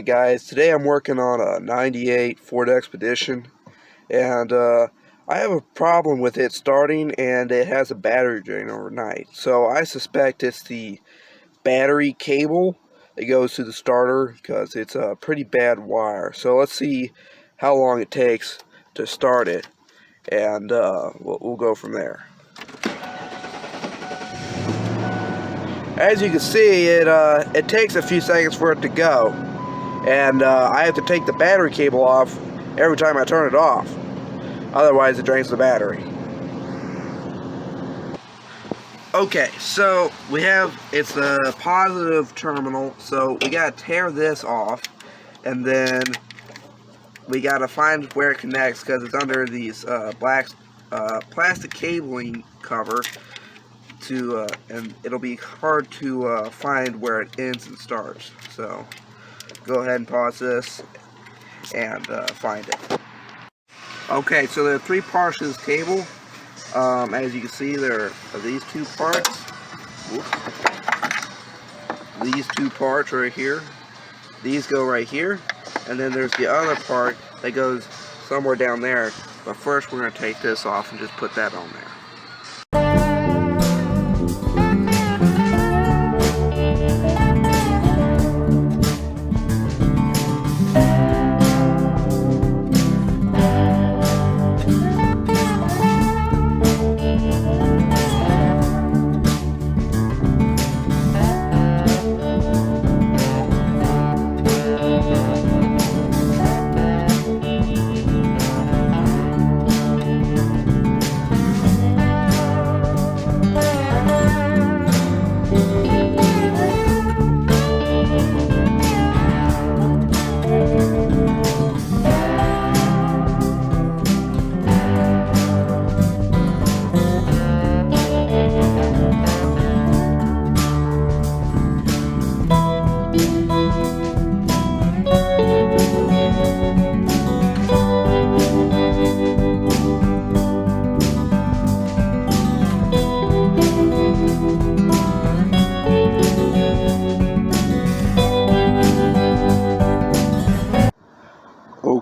guys, today I'm working on a 98 Ford Expedition, and I have a problem with it starting, and it has a battery drain overnight. So I suspect it's the battery cable that goes to the starter, because it's a pretty bad wire. So let's see how long it takes to start it, and we'll go from there. As you can see, it takes a few seconds for it to go, and I have to take the battery cable off every time I turn it off, otherwise it drains the battery. Okay, so it's the positive terminal, so we gotta tear this off, and then we gotta find where it connects, because it's under these black plastic cabling cover, and it'll be hard to find where it ends and starts. So go ahead and pause this and find it. Okay, so there are three parts to this cable. As you can see, there are these two parts. Whoops. These two parts right here. These go right here, and then there's the other part that goes somewhere down there. But first, we're going to take this off and just put that on there.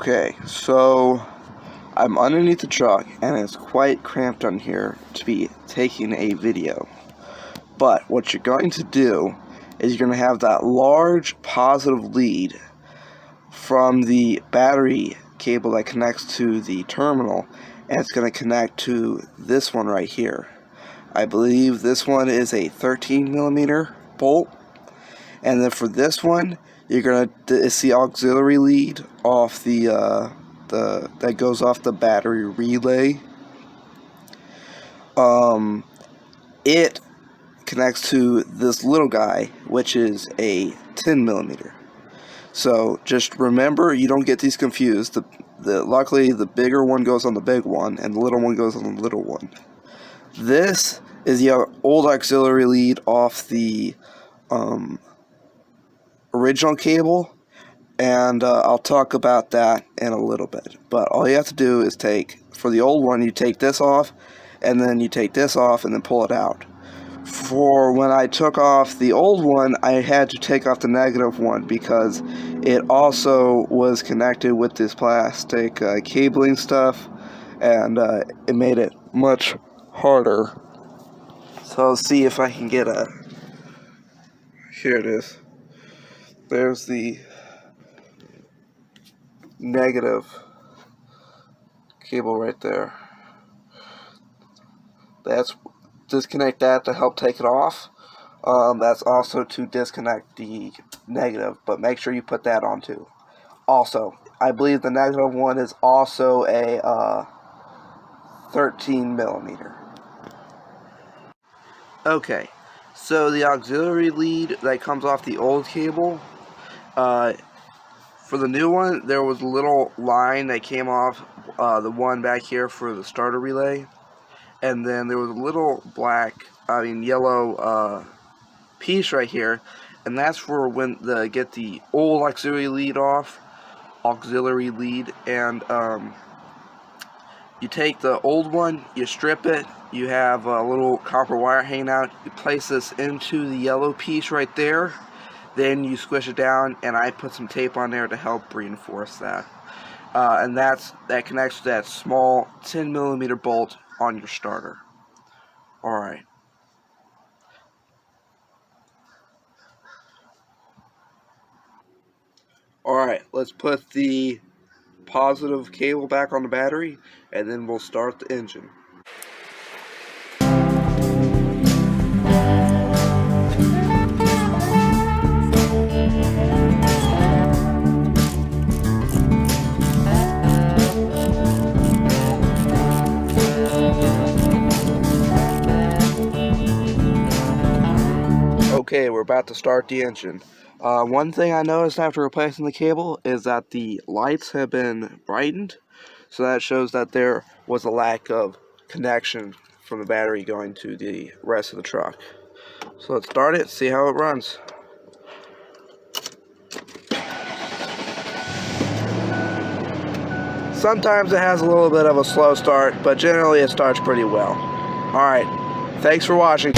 Okay, so I'm underneath the truck, and it's quite cramped on here to be taking a video. But what you're going to do is you're going to have that large positive lead from the battery cable that connects to the terminal, and it's going to connect to this one right here. I believe this one is a 13mm bolt, and then for this one, you're gonna it's the auxiliary lead off that goes off the battery relay. It connects to this little guy, which is a 10mm. So just remember, you don't get these confused. Luckily, the bigger one goes on the big one, and the little one goes on the little one. This is the old auxiliary lead off the original cable, and I'll talk about that in a little bit. But all you have to do is for the old one, you take this off, and then you take this off, and then pull it out. For when I took off the old one, I had to take off the negative one, because it also was connected with this plastic cabling stuff, and it made it much harder. So I'll see if I can get here it is. There's the negative cable right there. Disconnect that to help take it off. That's also to disconnect the negative, but make sure you put that on too. Also, I believe the negative one is also a 13mm. Okay, so the auxiliary lead that comes off the old cable, for the new one, there was a little line that came off the one back here for the starter relay, and then there was a little yellow piece right here, and that's for when get the old auxiliary lead off, and you take the old one, you strip it, you have a little copper wire hanging out, you place this into the yellow piece right there, then you squish it down, and I put some tape on there to help reinforce that. And that connects to that small 10mm bolt on your starter. Alright. Alright, let's put the positive cable back on the battery, and then we'll start the engine. Okay, we're about to start the engine. One thing I noticed after replacing the cable is that the lights have been brightened, so that shows that there was a lack of connection from the battery going to the rest of the truck. So let's start it, see how it runs. Sometimes it has a little bit of a slow start, but generally it starts pretty well. Alright, thanks for watching.